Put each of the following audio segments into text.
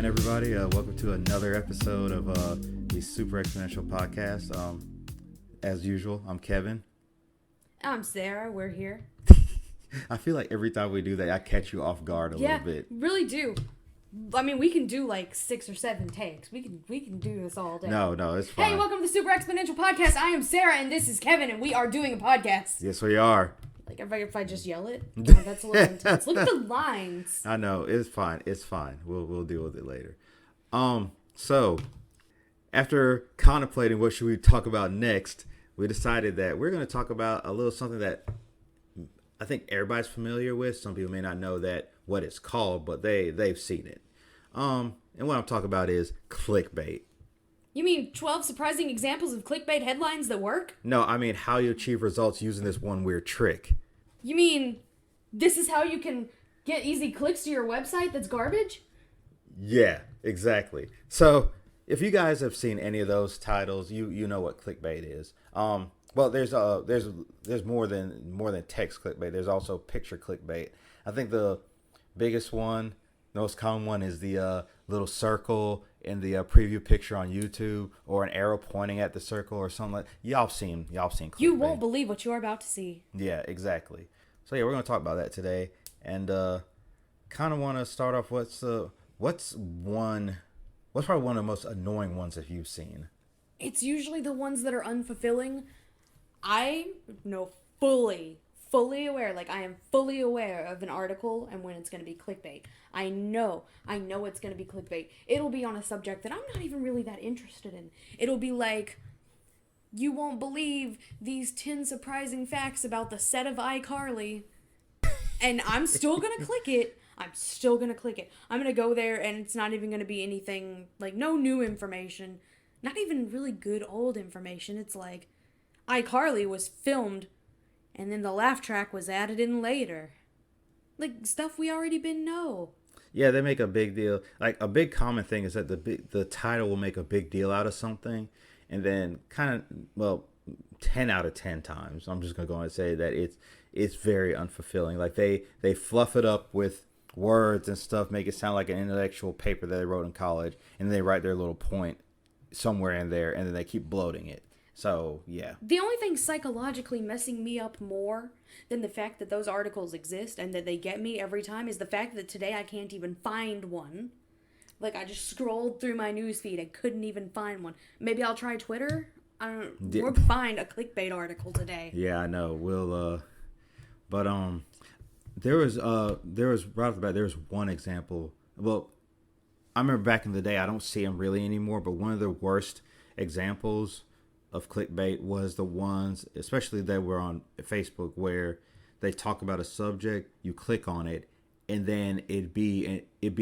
again, everybody. Welcome to another episode of the Super Exponential Podcast. As usual, I'm Kevin. I'm Sarah. We're here. I feel like every time we do that, I catch you off guard a little bit. Yeah, really do. I mean, we can do like 6 or 7 takes. We can do this all day. No, it's fine. Hey, welcome to the Super Exponential Podcast. I am Sarah, and this is Kevin, and we are doing a podcast. Yes, we are. Like, if I just yell it, that's a little intense. Look at the lines. I know. It's fine. We'll deal with it later. So after contemplating what should we talk about next, we decided that we're going to talk about a little something that I think everybody's familiar with. Some people may not know that what it's called, but they've seen it. And what I'm talking about is clickbait. You mean 12 surprising examples of clickbait headlines that work? No, I mean how you achieve results using this one weird trick. You mean this is how you can get easy clicks to your website that's garbage? Yeah, exactly. So if you guys have seen any of those titles, you know what clickbait is. Well, there's more than text clickbait. There's also picture clickbait. I think the biggest one, the most common one, is the little circle in the preview picture on YouTube, or an arrow pointing at the circle, or something like. Y'all seen clickbait. You won't believe what you're about to see. Yeah, exactly. So yeah, we're gonna talk about that today, and kind of want to start off. What's probably one of the most annoying ones that you've seen? It's usually the ones that are unfulfilling. I know fully aware, like I am fully aware of an article and when it's going to be clickbait. I know it's going to be clickbait. It'll be on a subject that I'm not even really that interested in. It'll be like, you won't believe these 10 surprising facts about the set of iCarly. And I'm still going to click it. I'm going to go there, and it's not even going to be anything, like, no new information. Not even really good old information. It's like, iCarly was filmed, and then the laugh track was added in later. Like, stuff we already know. Yeah, they make a big deal. Like, a big common thing is that the title will make a big deal out of something, and then 10 out of 10 times, I'm just going to go and say that it's very unfulfilling. Like, they fluff it up with words and stuff, make it sound like an intellectual paper that they wrote in college, and they write their little point somewhere in there, and then they keep bloating it. So, yeah. The only thing psychologically messing me up more than the fact that those articles exist and that they get me every time is the fact that today I can't even find one. Like, I just scrolled through my newsfeed and couldn't even find one. Maybe I'll try Twitter? We'll find a clickbait article today. Yeah, I know. We'll, but, there was right off the bat, there was one example. Well, I remember back in the day, I don't see them really anymore, but one of the worst examples of clickbait was the ones, especially that were on Facebook, where they talk about a subject, you click on it, and then it'd be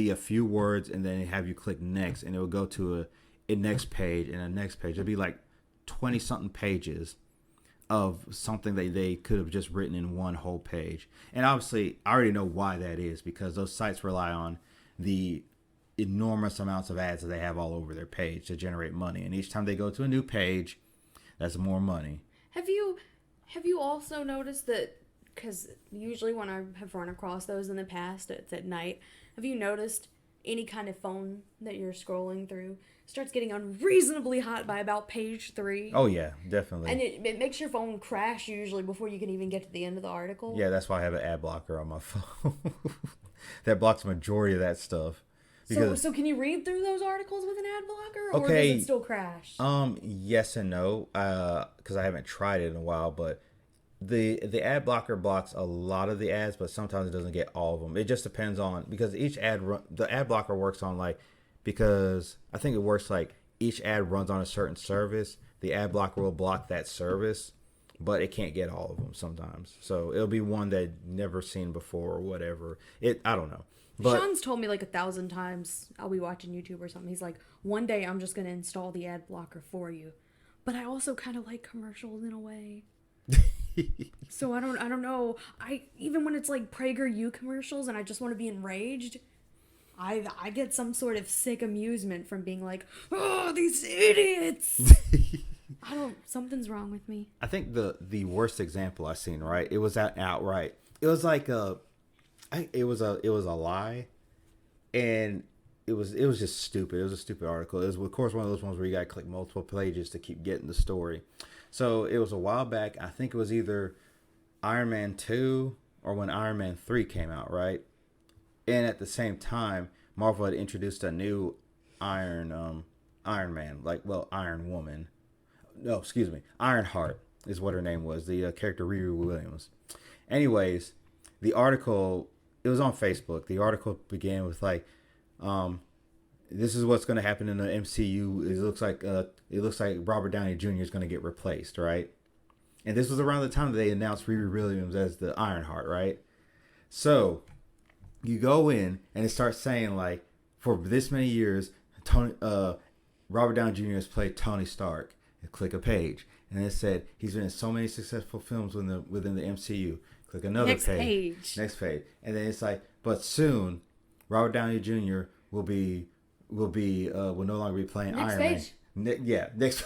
a few words, and then have you click next, and it would go to a next page and a next page. It'd be like 20 something pages of something that they could have just written in one whole page. And obviously, I already know why that is, because those sites rely on the enormous amounts of ads that they have all over their page to generate money. And each time they go to a new page, that's more money. Have you also noticed that, because usually when I have run across those in the past, it's at night, have you noticed any kind of phone that you're scrolling through starts getting unreasonably hot by about page 3? Oh, yeah, definitely. And it makes your phone crash usually before you can even get to the end of the article. Yeah, that's why I have an ad blocker on my phone. That blocks the majority of that stuff. So can you read through those articles with an ad blocker, or does it still crash? Yes and no, because I haven't tried it in a while, but the ad blocker blocks a lot of the ads, but sometimes it doesn't get all of them. It just depends on, because each the ad blocker works on, like, because I think it works like each ad runs on a certain service, the ad blocker will block that service, but it can't get all of them sometimes. So it'll be one that never seen before or whatever. I don't know. But Sean's told me like 1,000 times, I'll be watching YouTube or something, he's like, one day I'm just going to install the ad blocker for you. But I also kind of like commercials in a way. So I don't know. Even when it's like PragerU commercials and I just want to be enraged, I get some sort of sick amusement from being like, oh, these idiots. Something's wrong with me. I think the worst example I've seen, right? It was outright. It was like it was a lie, and it was just stupid. It was a stupid article. It was, of course, one of those ones where you got to click multiple pages to keep getting the story. So it was a while back. I think it was either Iron Man 2 or when Iron Man 3 came out, right? And at the same time, Marvel had introduced a new Iron Man, Iron Woman. No, excuse me, Ironheart is what her name was. The character Riri Williams. Anyways, the article, it was on Facebook. The article began with like, this is what's going to happen in the MCU. It looks like Robert Downey Jr. is going to get replaced, right? And this was around the time that they announced Riri Williams as the Ironheart, right? So you go in and it starts saying like, for this many years, Robert Downey Jr. has played Tony Stark. And click a page, and it said he's been in so many successful films within the MCU. Click another Next page. Next page, and then it's like, but soon, Robert Downey Jr. will no longer be playing Next Iron page. Man. Next.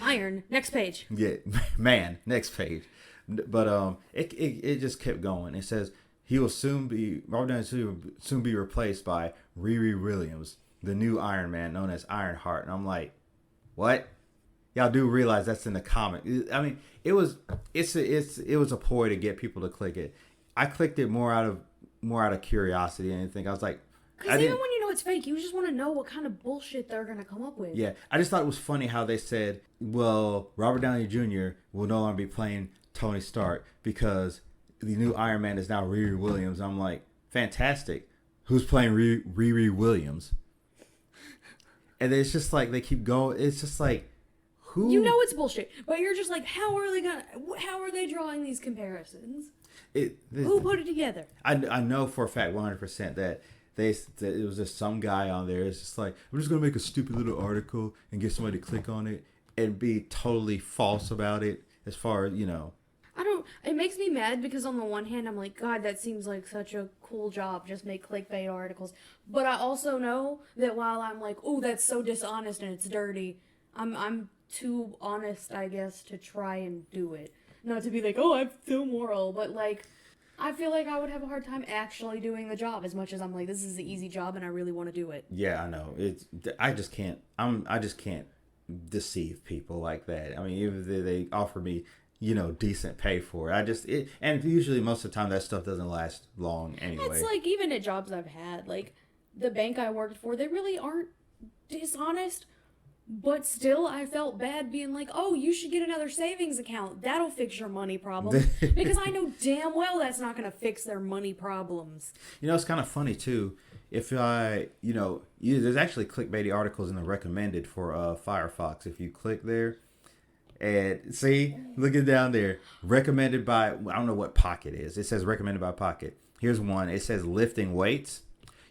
Iron. Next page. Yeah, man. Next page. But it just kept going. It says Robert Downey Jr. will soon be replaced by Riri Williams, the new Iron Man, known as Ironheart. And I'm like, what? Y'all do realize that's in the comic. I mean, it was a ploy to get people to click it. I clicked it more out of curiosity than anything. I was like, because even when you know it's fake, you just want to know what kind of bullshit they're gonna come up with. Yeah, I just thought it was funny how they said, well, Robert Downey Jr. will no longer be playing Tony Stark because the new Iron Man is now Riri Williams. I'm like, fantastic. Who's playing Riri Williams? And it's just like they keep going. It's just like, who? You know it's bullshit, but you're just like, how are they drawing these comparisons? Who put it together? I know for a fact, 100%, that it was just some guy on there. It's just like, I'm just gonna make a stupid little article and get somebody to click on it and be totally false about it. As far as It makes me mad because on the one hand, I'm like, God, that seems like such a cool job. Just make clickbait articles. But I also know that while I'm like, oh, that's so dishonest and it's dirty, I'm too honest, I guess, to try and do it. Not to be like, oh, I'm so moral, but like, I feel like I would have a hard time actually doing the job as much as I'm like, this is the easy job and I really want to do it. Yeah, I know. I just can't deceive people like that. I mean, even if they offer me, decent pay for it. And usually most of the time that stuff doesn't last long anyway. It's like, even at jobs I've had, like the bank I worked for, they really aren't dishonest. But still, I felt bad being like, oh, you should get another savings account. That'll fix your money problems. Because I know damn well that's not going to fix their money problems. It's kind of funny, too. If there's actually clickbaity articles in the recommended for Firefox. If you click there, and see, look it down there. Recommended by, I don't know what Pocket is. It says recommended by Pocket. Here's one. It says lifting weights.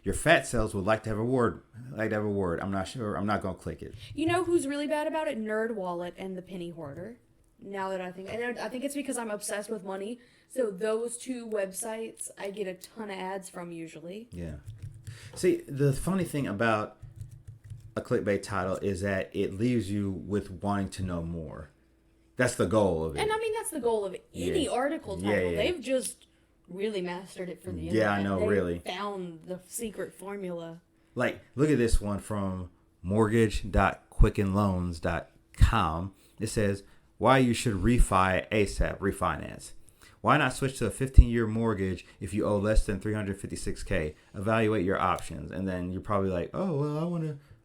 Your fat cells would like to have a word. I'm not sure. I'm not going to click it. You know who's really bad about it? NerdWallet and the Penny Hoarder. Now that I think it's because I'm obsessed with money. So those two websites I get a ton of ads from usually. Yeah. See, the funny thing about a clickbait title is that it leaves you with wanting to know more. That's the goal of it. And I mean, that's the goal of any article title. Yeah. They've just really mastered it for the internet. Yeah, I know, really. Found the secret formula. Like, look at this one from mortgage.quickenloans.com. It says, why you should refinance. Why not switch to a 15-year mortgage if you owe less than $356K? Evaluate your options. And then you're probably like, oh, well,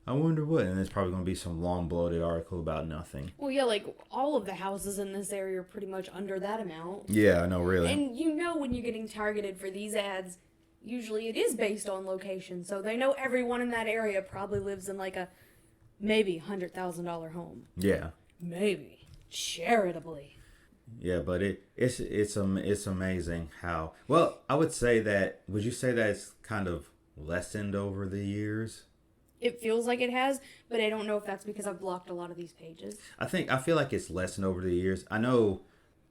I wonder what. And there's probably going to be some long bloated article about nothing. Well, yeah, like all of the houses in this area are pretty much under that amount. Yeah, I know, really. And when you're getting targeted for these ads, usually it is based on location. So they know everyone in that area probably lives in like a maybe $100,000 home. Yeah. Maybe. Charitably. Yeah, but it's amazing how, well, I would say that, would you say that it's kind of lessened over the years? It feels like it has, but I don't know if that's because I've blocked a lot of these pages. I feel like it's lessened over the years. I know,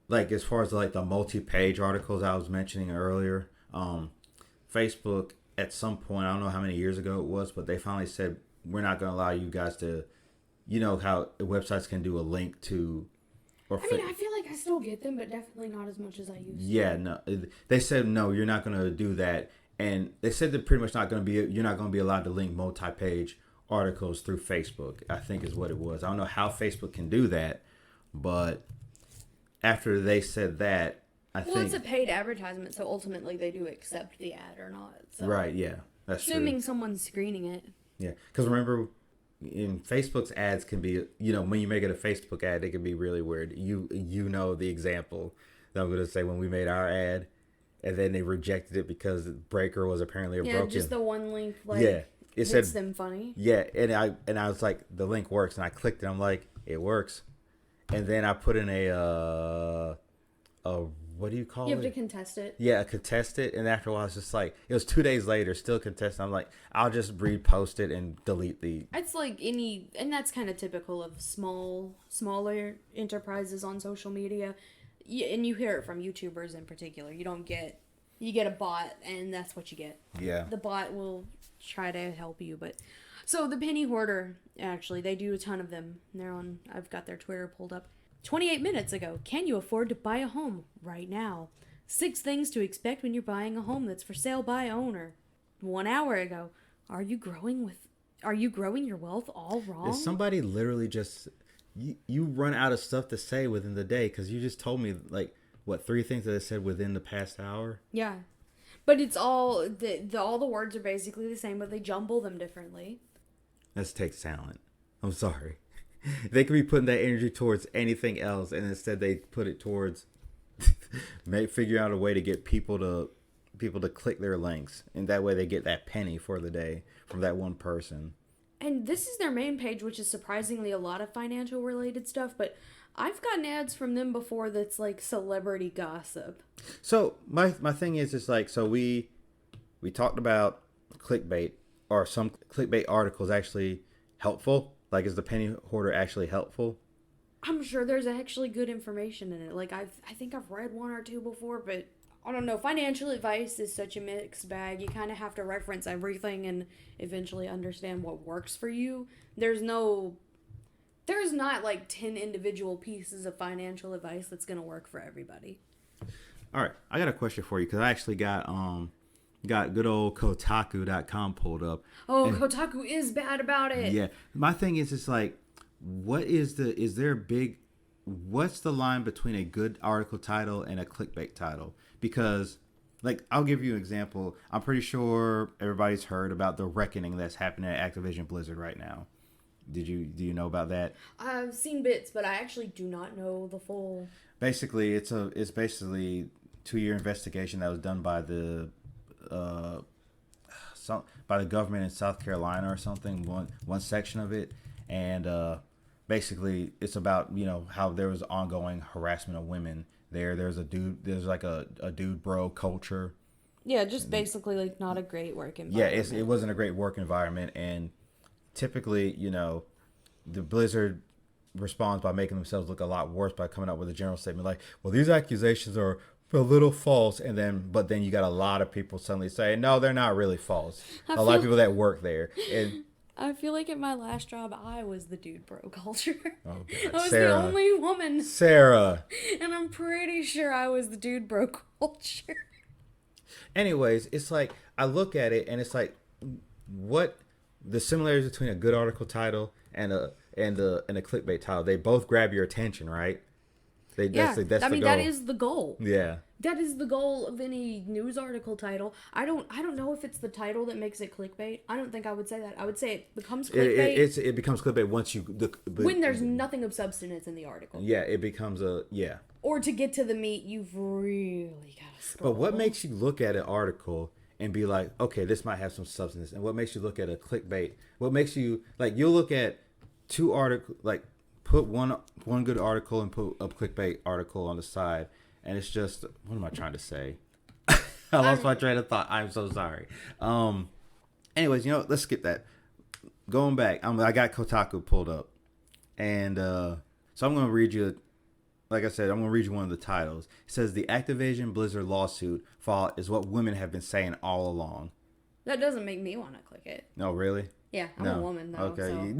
like, as far as like the multi-page articles I was mentioning earlier, Facebook at some point, I don't know how many years ago it was, but they finally said, we're not going to allow you guys to, how websites can do a link to, I feel like I still get them, but definitely not as much as I used to. Yeah, no. They said, no, you're not going to do that. And they said they're pretty much not going to be, you're not going to be allowed to link multi-page articles through Facebook, I think is what it was. I don't know how Facebook can do that, but after they said that, I think... Well, it's a paid advertisement, so ultimately they do accept the ad or not. So. Right, yeah. That's Assuming true. someone's screening it. Yeah, because remember, in Facebook's ads can be, when you make it a Facebook ad, it can be really weird. You know the example that I'm going to say when we made our ad, and then they rejected it because Breaker was apparently broken. Yeah, just the one link, it said them funny. Yeah, and I was like, the link works, and I clicked it. I'm like, it works, and then I put in a what do you call it? You have to contest it. Yeah, contest it, and after a while, it's just like, it was 2 days later, still contested. I'm like, I'll just repost it and delete the... It's like and that's kind of typical of smaller enterprises on social media. And you hear it from YouTubers in particular. You get a bot, and that's what you get. Yeah. The bot will try to help you, but... So, the Penny Hoarder, actually, they do a ton of them. I've got their Twitter pulled up. 28 minutes ago, can you afford to buy a home right now? 6 things to expect when you're buying a home that's for sale by owner. 1 hour ago, are you growing your wealth all wrong? Is somebody literally just... You run out of stuff to say within the day, because you just told me, like, what, 3 things that I said within the past hour? Yeah. But it's all... all the words are basically the same, but they jumble them differently. That takes talent. I'm sorry. They could be putting that energy towards anything else, and instead they put it towards figure out a way to get people to click their links, and that way they get that penny for the day from that one person. And this is their main page, which is surprisingly a lot of financial related stuff, but I've gotten ads from them before that's like celebrity gossip. So my thing is, it's like, so we talked about clickbait, or some clickbait articles actually helpful. Like, is the penny hoarder actually helpful? I'm sure there's actually good information in it. Like, I think I've read 1 or 2 before, but I don't know. Financial advice is such a mixed bag. You kind of have to reference everything and eventually understand what works for you. There's not like 10 individual pieces of financial advice that's going to work for everybody. All right, I got a question for you, because I actually got good old Kotaku.com pulled up. Oh, and Kotaku is bad about it. Yeah. My thing is, it's like, what's the line between a good article title and a clickbait title? Because, like, I'll give you an example. I'm pretty sure everybody's heard about the reckoning that's happening at Activision Blizzard right now. Do you know about that? I've seen bits, but I actually do not know the full. Basically, it's basically 2-year investigation that was done by the government in South Carolina or something, one section of it, and basically it's about, how there was ongoing harassment of women there's like a dude bro culture. Yeah, just basically like not a great work environment. Yeah, it wasn't a great work environment, and typically, the Blizzard responds by making themselves look a lot worse by coming up with a general statement like, well, these accusations are a little false, but then you got a lot of people suddenly saying, no, they're not really false. A lot of people that work there. And I feel like at my last job, I was the dude bro culture. Oh, God. I was Sarah. the only woman. Sarah. And I'm pretty sure I was the dude bro culture. Anyways, it's like, I look at it and it's like, what the similarities between a good article title and a clickbait title? They both grab your attention, right? That's the goal. That is the goal. Yeah. That is the goal of any news article title. I don't know if it's the title that makes it clickbait. I don't think I would say that. I would say it becomes clickbait. It becomes clickbait once when there's nothing of substance in the article. Yeah, it becomes Or to get to the meat, you've really got to scroll. But what makes you look at an article and be like, okay, this might have some substance? And what makes you look at a clickbait? What makes you, like, you'll look at 2 articles, like, put one good article and put a clickbait article on the side, and it's just, what am I trying to say? I lost my train of thought. I'm so sorry. Anyways, let's skip that. Going back, I got Kotaku pulled up, and so I'm going to read you, like I said, I'm going to read you one of the titles. It says, the Activision Blizzard lawsuit fought is what women have been saying all along. That doesn't make me want to click it. No, really? Yeah, I'm a woman, though. Okay.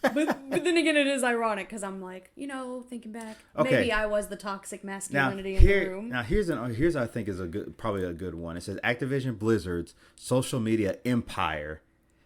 So. but then again, it is ironic because I'm like, thinking back, Okay. maybe I was the toxic masculinity in the room. Here's I think is probably a good one. It says Activision Blizzard's social media empire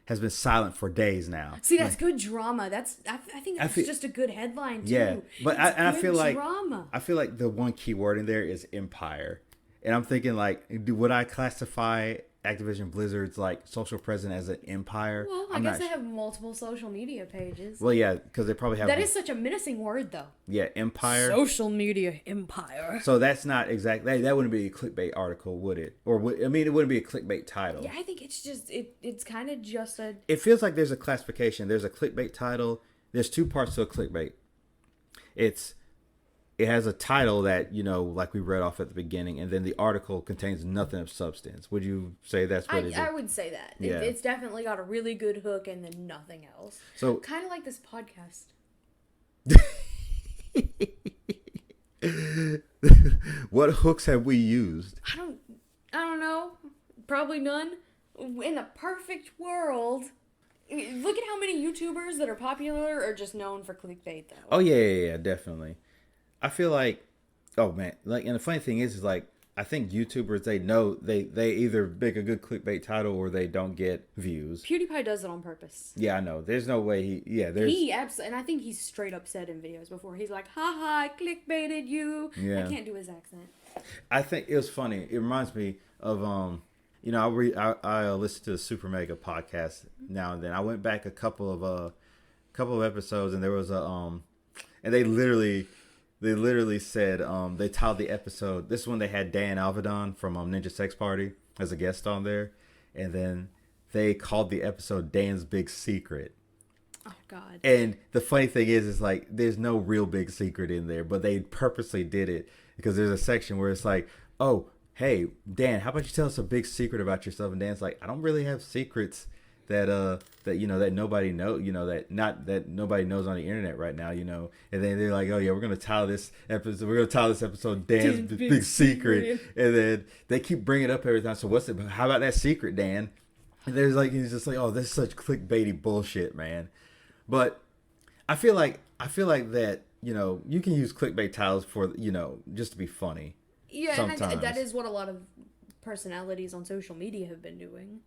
has been silent for days now. See, that's good drama. I think that's just a good headline too. Yeah, but I feel like drama. I feel like the one key word in there is empire, and I'm thinking like, would I classify Activision Blizzard's like social presence as an empire? Well, I guess they have multiple social media pages. Well, yeah, because they probably have. That is such a menacing word, though. Yeah, empire. Social media empire. So that's not exactly that wouldn't be a clickbait article, would it? Or it wouldn't be a clickbait title. Yeah, I think it's just it's kind of just a. It feels like there's a classification. There's a clickbait title. There's two parts to a clickbait. It has a title that, like we read off at the beginning, and then the article contains nothing of substance. Would you say that's what it is? I would say that. Yeah. It's definitely got a really good hook and then nothing else. So kind of like this podcast. What hooks have we used? I don't know. Probably none. In a perfect world, look at how many YouTubers that are popular are just known for clickbait, though. Oh, yeah, definitely. I feel like, oh man, like, and the funny thing is like, I think YouTubers, they know they either make a good clickbait title or they don't get views. PewDiePie does it on purpose. Yeah, I know. There's no way and I think he's straight up said in videos before. He's like, haha, I clickbaited you. Yeah. I can't do his accent. I think it was funny. It reminds me of, I listen to the Super Mega podcast now and then. I went back a couple of episodes, and there was and they literally said they titled the episode. This one they had Dan Alvedon from Ninja Sex Party as a guest on there, and then they called the episode Dan's Big Secret. Oh God! And the funny thing is like there's no real big secret in there, but they purposely did it because there's a section where it's like, oh, hey Dan, how about you tell us a big secret about yourself? And Dan's like, I don't really have secrets that nobody that nobody knows on the internet right now, and then they're like, oh yeah, we're gonna title this episode Dan's big secret, and then they keep bringing it up every time. So how about that secret, Dan? And he's just like, oh, this is such clickbaity bullshit, man. But I feel like that, you can use clickbait titles for, just to be funny. Yeah, sometimes. And that is what a lot of personalities on social media have been doing.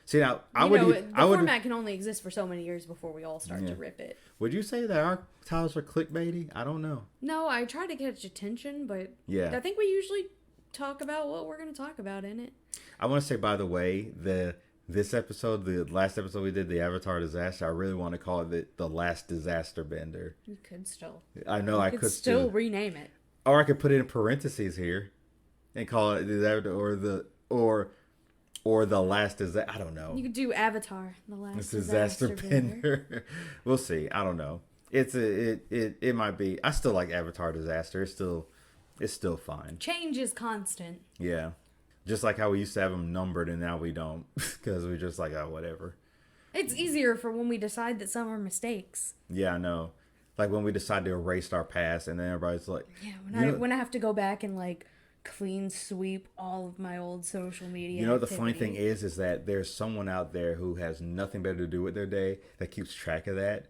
See, now, the format can only exist for so many years before we all start to rip it. Would you say that our titles are clickbaity? I don't know. No, I try to catch attention, but I think we usually talk about what we're going to talk about in it. I want to say, by the way, this episode, the last episode we did, the Avatar disaster, I really want to call it the last disaster bender. You could still. I know I could still rename it. Or I could put it in parentheses here and call it or the last disaster. I don't know. You could do Avatar, the last disaster bender. We'll see. I don't know. It might be. I still like Avatar disaster. It's still fine. Change is constant. Yeah. Just like how we used to have them numbered and now we don't because we're just like, oh, whatever. It's easier for when we decide that some are mistakes. Yeah, I know. Like when we decide to erase our past and then everybody's like... Yeah, when I have to go back and like clean sweep all of my old social media the funny thing is that there's someone out there who has nothing better to do with their day that keeps track of that.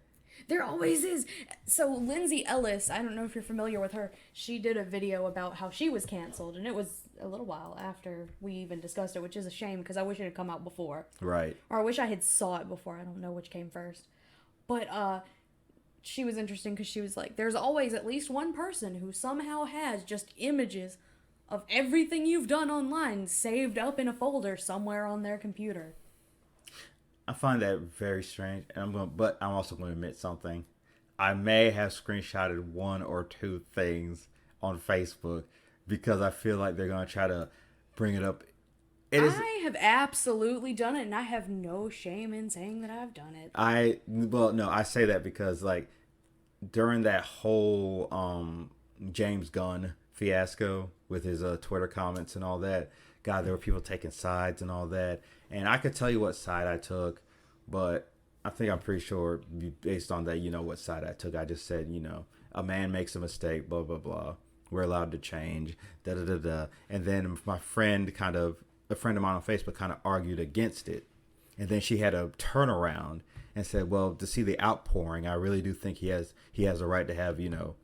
There always is. So Lindsay Ellis, I don't know if you're familiar with her, she did a video about how she was canceled, and it was a little while after we even discussed it, which is a shame because I wish it had come out before. Right. Or I wish I had saw it before. I don't know which came first. But she was interesting because she was like, there's always at least one person who somehow has just images of everything you've done online saved up in a folder somewhere on their computer. I find that very strange, but I'm also going to admit something. I may have screenshotted one or two things on Facebook because I feel like they're going to try to bring it up. I have absolutely done it, and I have no shame in saying that I've done it. I say that because like during that whole James Gunn fiasco with his Twitter comments and all that, God, there were people taking sides and all that. And I could tell you what side I took, but I think I'm pretty sure based on that, what side I took. I just said, a man makes a mistake, blah, blah, blah. We're allowed to change, da, da, da, da. And then my friend a friend of mine on Facebook kind of argued against it. And then she had a turnaround and said, well, to see the outpouring, I really do think he has a right to have, to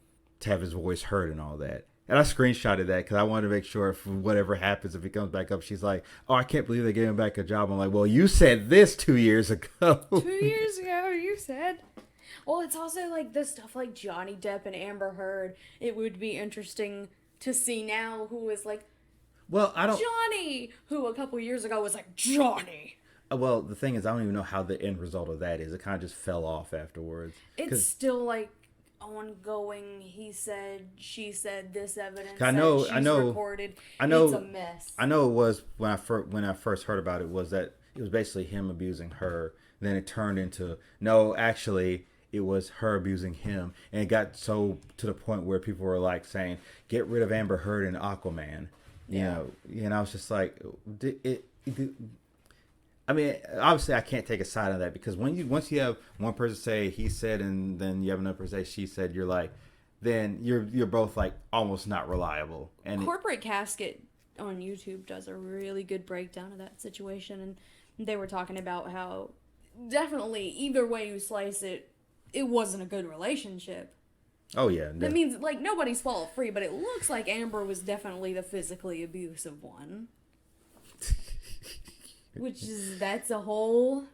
have his voice heard and all that. And I screenshotted that because I wanted to make sure if whatever happens, if he comes back up, she's like, oh, I can't believe they gave him back a job. I'm like, well, you said this 2 years ago. 2 years ago, you said. Well, it's also like the stuff like Johnny Depp and Amber Heard. It would be interesting to see now who is like, well, I don't. Johnny, who a couple years ago was like, Johnny. Well, the thing is, I don't even know how the end result of that is. It kind of just fell off afterwards. It's still like ongoing. He said, she said, this evidence. I know. Recorded. I know. It's a mess. I know it was when I first heard about it was that it was basically him abusing her. Then it turned into no, actually, it was her abusing him, and it got so to the point where people were like saying, "Get rid of Amber Heard and Aquaman." And I was just like, I mean, obviously, I can't take a side on that because once you have one person say he said, and then you have another person say she said, you're like, then you're both like almost not reliable. And Corporate Casket on YouTube does a really good breakdown of that situation, and they were talking about how definitely either way you slice it, it wasn't a good relationship. Oh yeah, that means like nobody's fault free, but it looks like Amber was definitely the physically abusive one. Which is that's a whole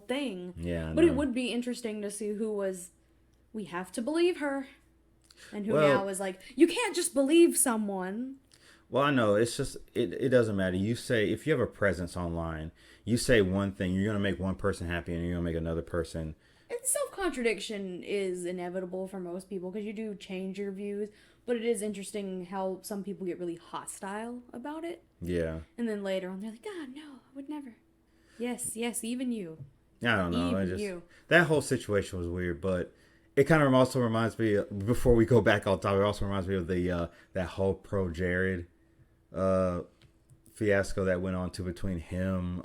thing. Yeah, but it would be interesting to see who was. We have to believe her, and who now is like you can't just believe someone. Well, I know it's just it doesn't matter. You say if you have a presence online, you say one thing, you're gonna make one person happy, and you're gonna make another person. And self-contradiction is inevitable for most people because you do change your views, but it is interesting how some people get really hostile about it. Yeah. And then later on, they're like, God, no, I would never. Yes, even you. I don't know. Even you. That whole situation was weird, but it kind of also reminds me, before we go back on top, it also reminds me of the that whole Pro Jared fiasco that went on between him,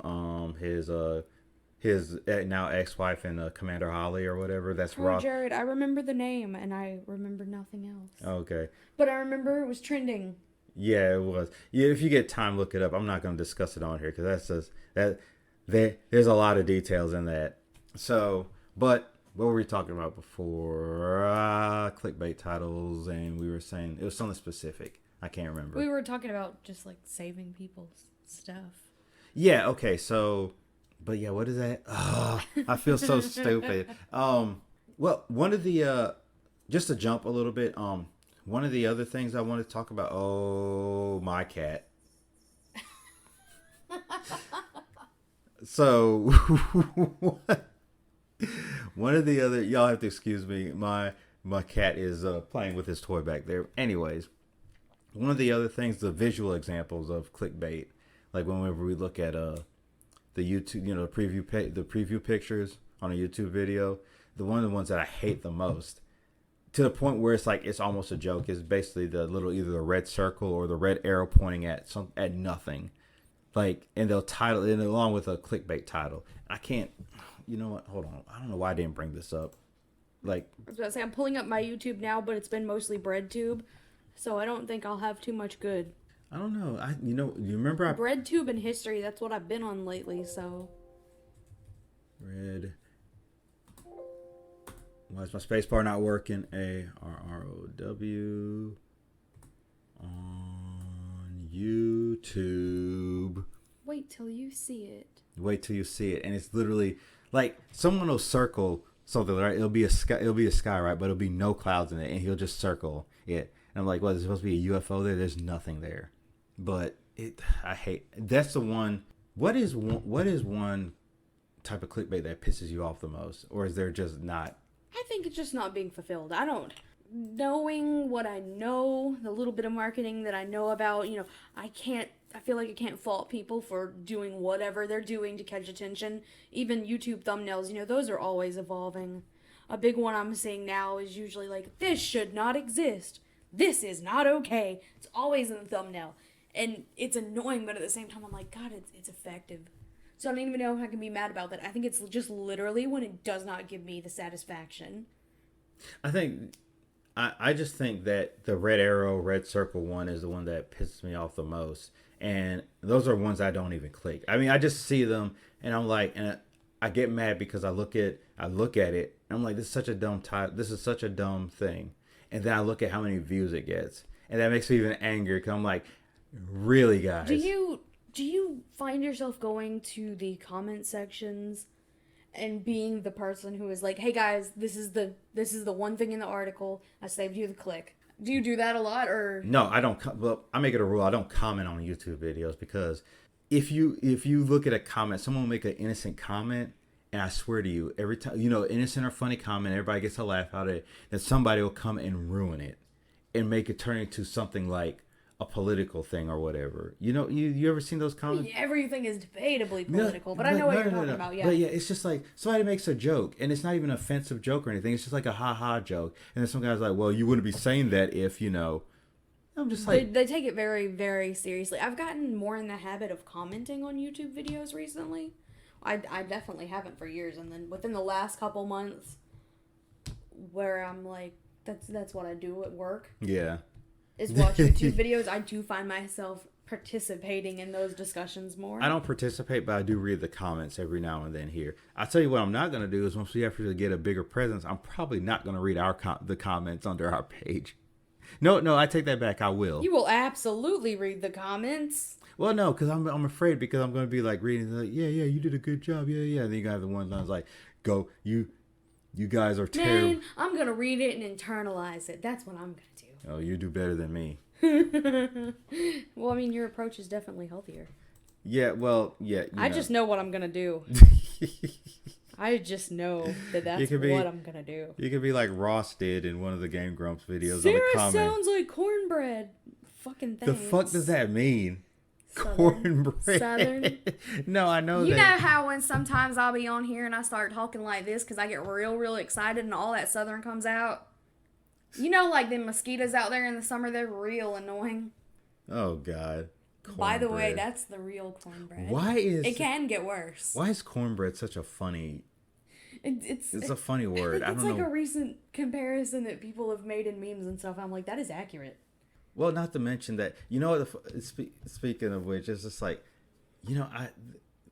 his now ex-wife and Commander Holly or whatever. That's Pro Jared, I remember the name and I remember nothing else. Okay. But I remember it was trending. Yeah, it was. Yeah, if you get time, look it up. I'm not going to discuss it on here because that's just that. There's a lot of details in that. So, but what were we talking about before? Clickbait titles, and we were saying it was something specific. I can't remember. We were talking about just like saving people's stuff. Yeah. Okay. So. But yeah, what is that? I feel so stupid. Well, one of the just to jump a little bit, one of the other things I want to talk about. Oh, my cat. So, one of the other, y'all have to excuse me. My cat is playing with his toy back there. Anyways, one of the other things, the visual examples of clickbait, like whenever we look at the YouTube, the preview pictures on a YouTube video, one of the ones that I hate the most, to the point where it's like it's almost a joke, is basically the little either the red circle or the red arrow pointing at nothing, like, and they'll title it along with a clickbait title. I can't. You know what? Hold on. I don't know why I didn't bring this up. Like, I was about to say I'm pulling up my YouTube now, but it's been mostly BreadTube, so I don't think I'll have too much good. I don't know. You remember BreadTube and history, that's what I've been on lately, so. Red. Why is my space bar not working? ARROW on YouTube. Wait till you see it. Wait till you see it. And it's literally like someone will circle something, right? It'll be a sky, right? But it'll be no clouds in it, and he'll just circle it. And I'm like, well, there's supposed to be a UFO there. There's nothing there. But I hate. That's the one. What is one type of clickbait that pisses you off the most, or is there just not? I think it's just not being fulfilled. Knowing what I know, the little bit of marketing that I know about, I feel like I can't fault people for doing whatever they're doing to catch attention. Even YouTube thumbnails, those are always evolving. A big one I'm seeing now is usually like, this should not exist. This is not okay. It's always in the thumbnail. And it's annoying, but at the same time, I'm like, God, it's effective. So I don't even know if I can be mad about that. I think it's just literally when it does not give me the satisfaction. I just think that the red arrow, red circle one is the one that pisses me off the most. And those are ones I don't even click. I mean, I just see them and I'm like, and I get mad because I look at it and I'm like, this is such a this is such a dumb thing. And then I look at how many views it gets. And that makes me even angrier because I'm like, really, guys? Do you find yourself going to the comment sections and being the person who is like, hey guys, this is the one thing in the article, I saved you the click? Do you do that a lot, or No, I don't. Well, I make it a rule. I don't comment on YouTube videos because if you look at a comment, someone will make an innocent comment, and I swear to you, every time innocent or funny comment, everybody gets a laugh out of it. Then somebody will come and ruin it and make it turn into something like a political thing or whatever. You ever seen those comments? everything is debatably political, but I know what you're talking about. Yeah, but yeah, it's just like somebody makes a joke, and it's not even an offensive joke or anything. It's just like a ha ha joke, and then some guy's like, "Well, you wouldn't be saying that if I'm just like they take it very, very seriously. I've gotten more in the habit of commenting on YouTube videos recently. I definitely haven't for years, and then within the last couple months, where I'm like, that's what I do at work. Yeah. Is watch YouTube videos. I do find myself participating in those discussions more. I don't participate, but I do read the comments every now and then here. I'll tell you what I'm not going to do is once we have to get a bigger presence, I'm probably not going to read the comments under our page. No, I take that back. I will. You will absolutely read the comments. Well, no, because I'm afraid because I'm going to be like reading like, yeah, you did a good job. Yeah. And then you got the ones I was like, go, you guys are terrible. Man, I'm going to read it and internalize it. That's what I'm going to do. Oh, you do better than me. Well, I mean, your approach is definitely healthier. Yeah, well, yeah. I just know what I'm going to do. I just know that's what I'm going to do. You could be like Ross did in one of the Game Grumps videos. Sarah on the comment. sounds like cornbread. Fucking thanks. The fuck does that mean? Southern. Cornbread. Southern. No, I know You that. know how when sometimes I'll be on here and I start talking like this because I get real excited and all that Southern comes out? You know, like the mosquitoes out there in the summer, they're real annoying. Oh, God. Cornbread. By the way, that's the real cornbread. It can get worse. Why is cornbread such a funny... It's a funny word. I don't know. It's like a recent comparison that people have made in memes and stuff. I'm like, that is accurate. Well, not to mention that, speaking of which, it's just like,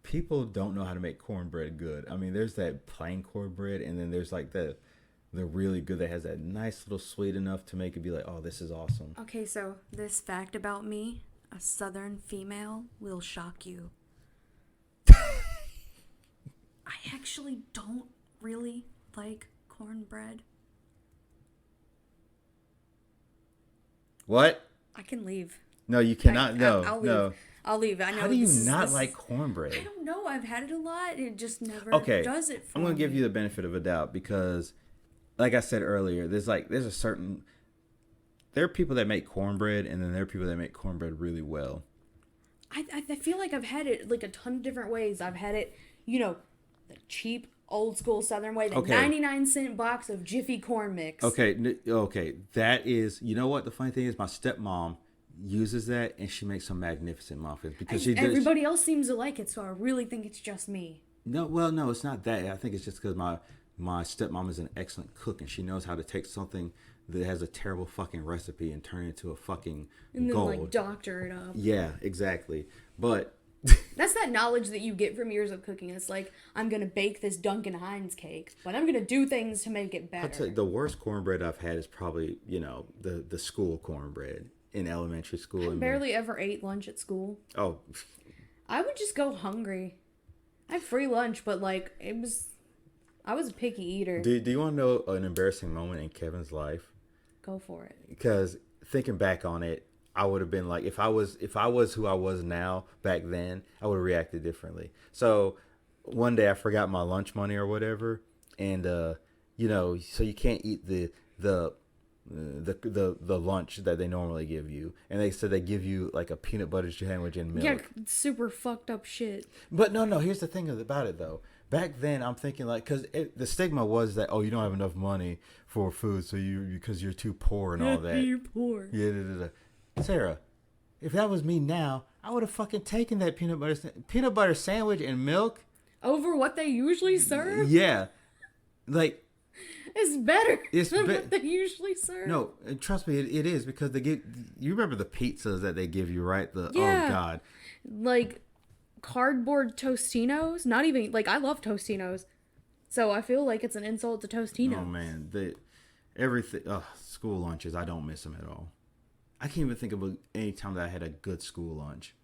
people don't know how to make cornbread good. I mean, there's that plain cornbread, and then there's like the really good that has that nice little sweet enough to make it be like, oh, this is awesome. Okay, so this fact about me, a Southern female will shock you. I actually don't really like cornbread. What? I can leave. No, you cannot. I'll leave. No. I'll leave. I know. How do you not like cornbread? I don't know. I've had it a lot. It just never does it for me. I'm going to give you the benefit of a doubt because, like I said earlier, there are people that make cornbread, and then there are people that make cornbread really well. I feel like I've had it like a ton of different ways. I've had it, the cheap, old school Southern way, the 99-cent box of Jiffy corn mix. Okay. That is, you know what the funny thing is? My stepmom uses that, and she makes some magnificent muffins because everybody else seems to like it, so I really think it's just me. No, it's not that. I think it's just because my stepmom is an excellent cook, and she knows how to take something that has a terrible fucking recipe and turn it into a fucking and then gold. Like doctor it up. Yeah, exactly. But that's that knowledge that you get from years of cooking. It's like, I'm gonna bake this Duncan Hines cake, but I'm gonna do things to make it better. I'll tell you, the worst cornbread I've had is probably the school cornbread in elementary school. I barely ever ate lunch at school. Oh, I would just go hungry. I had free lunch, but I was a picky eater. Do you want to know an embarrassing moment in Kevin's life? Go for it. Because thinking back on it, I would have been like, if I was who I was now back then, I would have reacted differently. So one day I forgot my lunch money or whatever, and so you can't eat the lunch that they normally give you, and they said they give you like a peanut butter sandwich and milk. Yeah, super fucked up shit. But no, here's the thing about it though. Back then, I'm thinking because the stigma was that you don't have enough money for food, so because you're too poor and all that. You're poor. Yeah. Sarah, if that was me now, I would have fucking taken that peanut butter sandwich and milk over what they usually serve. Yeah, it's better than what they usually serve. No, trust me, it is because they give. You remember the pizzas that they give you, right? Oh God, cardboard Tostinos. Not even, like, I love Tostinos. So I feel like it's an insult to Tostinos. Oh, man. Everything. School lunches, I don't miss them at all. I can't even think of any time that I had a good school lunch.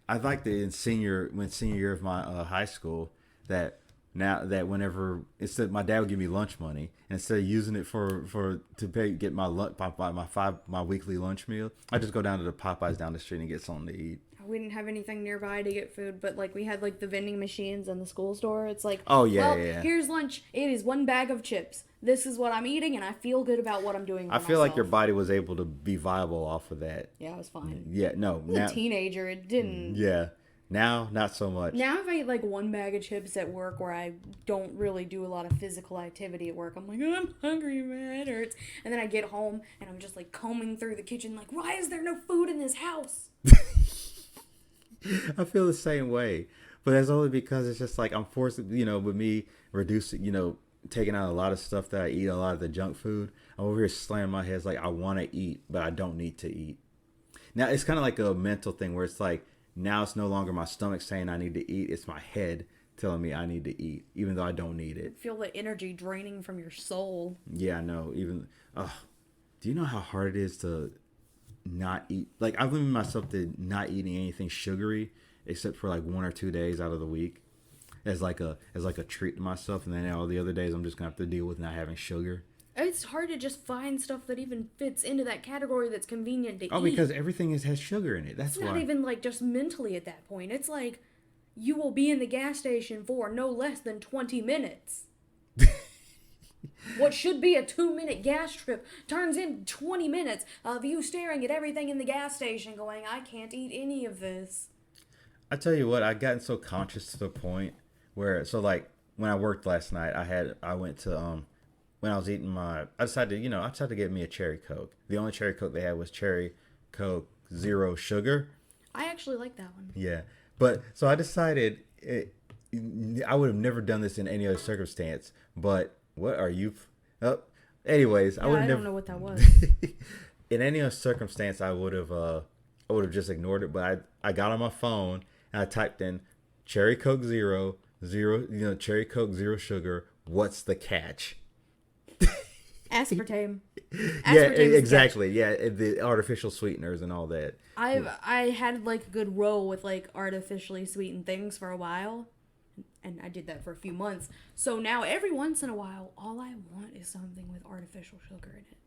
I liked it in senior year of my high school that now that whenever instead my dad would give me lunch money and instead of using it to get my my weekly lunch meal, I just go down to the Popeyes down the street and get something to eat. We didn't have anything nearby to get food, but like we had like the vending machines in the school store. It's like, oh yeah, well, yeah. Here's lunch. It is 1 bag of chips. This is what I'm eating, and I feel good about what I'm doing. I feel like your body was able to be viable off of that. Yeah, it was fine. Yeah, no. I was a teenager. It didn't. Yeah. Now, not so much. Now, if I eat like 1 bag of chips at work where I don't really do a lot of physical activity at work, I'm like, I'm hungry, my head hurts. And then I get home and I'm just like combing through the kitchen, like, why is there no food in this house? I feel the same way, but that's only because it's just like I'm forced, with me reducing, taking out a lot of stuff that I eat, a lot of the junk food. I'm over here slamming my head. It's like I want to eat, but I don't need to eat. Now it's kind of like a mental thing where it's like now it's no longer my stomach saying I need to eat. It's my head telling me I need to eat, even though I don't need it. Feel the energy draining from your soul. Yeah, I know. Do you know how hard it is to not eat? Like I've limited myself to not eating anything sugary except for like 1 or 2 days out of the week as like a treat to myself, and then all the other days I'm just gonna have to deal with not having sugar. It's hard to just find stuff that even fits into that category that's convenient to eat. Oh, because everything has sugar in it. That's it's why. Not even like just mentally at that point. It's like you will be in the gas station for no less than 20 minutes. What should be a 2-minute gas trip turns into 20 minutes of you staring at everything in the gas station going, I can't eat any of this. I tell you what, I've gotten so conscious to the point where, so like when I worked last night, I went to, when I was eating I decided to get me a cherry Coke. The only cherry Coke they had was cherry Coke Zero Sugar. I actually like that one. Yeah. But so I decided I would have never done this in any other circumstance, but what are you? Anyways, yeah, I don't know what that was. In any other circumstance, I would have just ignored it. But I got on my phone and I typed in cherry Coke Zero, cherry Coke Zero Sugar. What's the catch? Aspartame. Yeah, exactly. Yeah, the artificial sweeteners and all that. I had like a good roll with like artificially sweetened things for a while. And I did that for a few months. So now every once in a while, all I want is something with artificial sugar in it.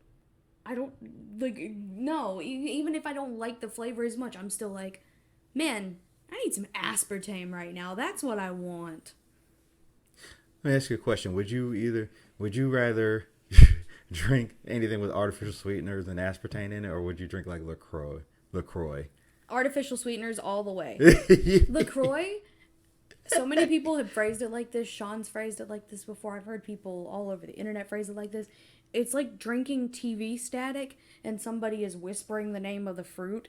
I don't, no, even if I don't like the flavor as much, I'm still like, man, I need some aspartame right now. That's what I want. Let me ask you a question. Would you rather drink anything with artificial sweeteners than aspartame in it, or would you drink like LaCroix? Artificial sweeteners all the way. LaCroix? So many people have phrased it like this. Sean's phrased it like this before. I've heard people all over the internet phrase it like this. It's like drinking TV static and somebody is whispering the name of the fruit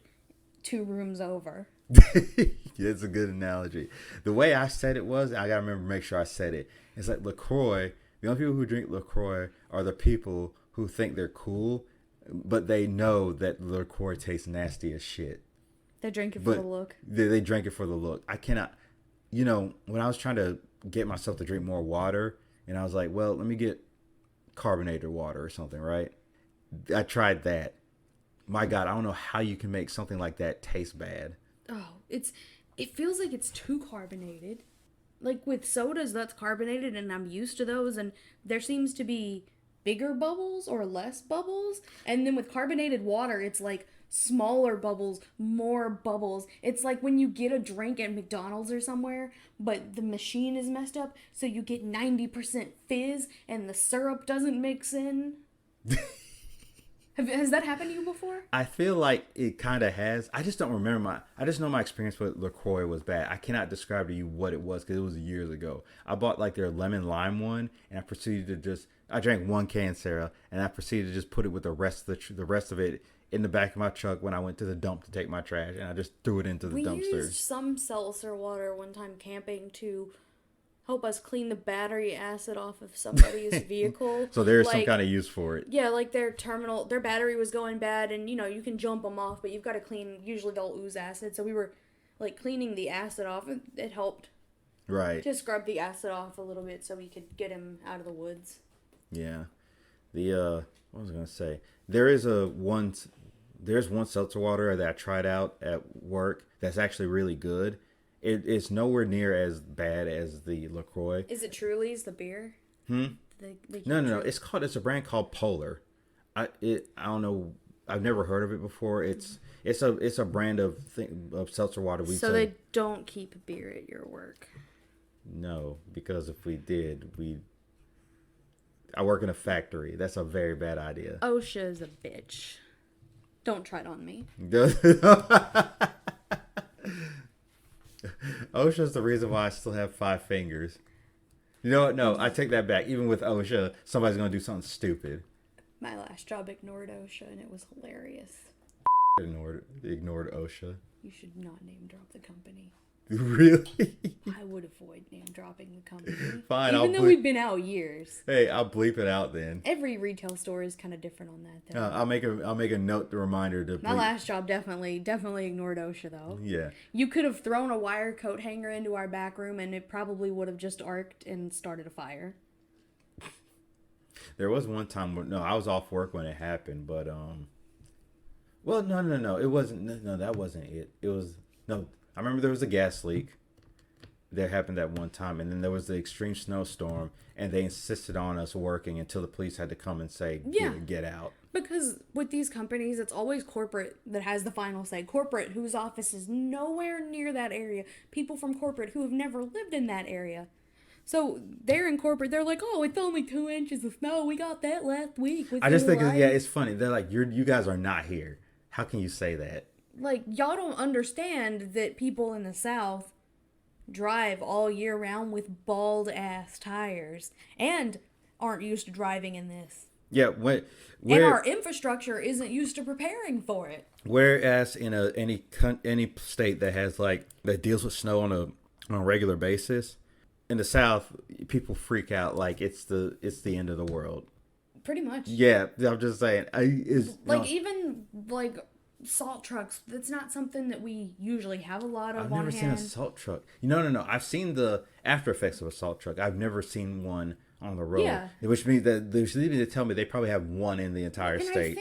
2 rooms over. That's a good analogy. The way I said it was, I gotta make sure I said it. It's like LaCroix. The only people who drink LaCroix are the people who think they're cool, but they know that LaCroix tastes nasty as shit. They drink it for the look. They drink it for the look. I cannot. When I was trying to get myself to drink more water, and I was like, well, let me get carbonated water or something, right? I tried that. My God, I don't know how you can make something like that taste bad. Oh, it feels like it's too carbonated. Like with sodas, that's carbonated, and I'm used to those, and there seems to be bigger bubbles or less bubbles. And then with carbonated water, it's like smaller bubbles, more bubbles. It's like when you get a drink at McDonald's or somewhere, but the machine is messed up, so you get 90% fizz and the syrup doesn't mix in. Has that happened to you before? I feel like it kind of has. I just don't remember I just know my experience with LaCroix was bad. I cannot describe to you what it was because it was years ago. I bought like their lemon lime one, and I proceeded to I drank 1 can, Sarah, and I proceeded to just put it with the rest of it in the back of my truck when I went to the dump to take my trash, and I just threw it into the dumpster. We used some seltzer water one time camping to help us clean the battery acid off of somebody's vehicle. So there's some kind of use for it. Yeah, like their battery was going bad, and you can jump them off, but you've got to clean. Usually they'll ooze acid. So we were like cleaning the acid off. It helped Right. to scrub the acid off a little bit so we could get him out of the woods. Yeah. The what was I gonna say? There's one seltzer water that I tried out at work that's actually really good. It's nowhere near as bad as the LaCroix. Is it Truly's, the beer? No. It's a brand called Polar. I don't know. I've never heard of it before. It's a brand of seltzer water. So they don't keep beer at your work. No, because if we did, I work in a factory. That's a very bad idea. OSHA is a bitch. Don't try it on me. OSHA's the reason why I still have 5 fingers. You know what? No, I take that back. Even with OSHA, somebody's going to do something stupid. My last job ignored OSHA, and it was hilarious. Ignored OSHA. You should not name drop the company. Really? I would avoid name dropping the company. Fine, Even though we've been out years. Hey, I'll bleep it out then. Every retail store is kind of different on that, though. I'll make a note, the reminder to. My last job definitely ignored OSHA, though. Yeah. You could have thrown a wire coat hanger into our back room, and it probably would have just arced and started a fire. There was one time where I was off work when it happened, but well, no, it wasn't. No, that wasn't it. It was no. I remember there was a gas leak that happened at one time, and then there was the extreme snowstorm, and they insisted on us working until the police had to come and say, get out. Because with these companies, it's always corporate that has the final say. Corporate whose office is nowhere near that area. People from corporate who have never lived in that area. So they're in corporate. They're like, oh, it's only 2 inches of snow. We got that last week. I just think, it's funny. They're like, you guys are not here. How can you say that? Like, y'all don't understand that people in the South drive all year round with bald-ass tires and aren't used to driving in this. Yeah, and our infrastructure isn't used to preparing for it. Whereas in any state that deals with snow on a regular basis, in the South, people freak out like it's the end of the world. Pretty much. Yeah, I'm just saying. Even salt trucks, that's not something that we usually have a lot of. I've never seen a salt truck. No. I've seen the after effects of a salt truck. I've never seen one on the road. Yeah. Which means that they should even tell me they probably have one in the entire state.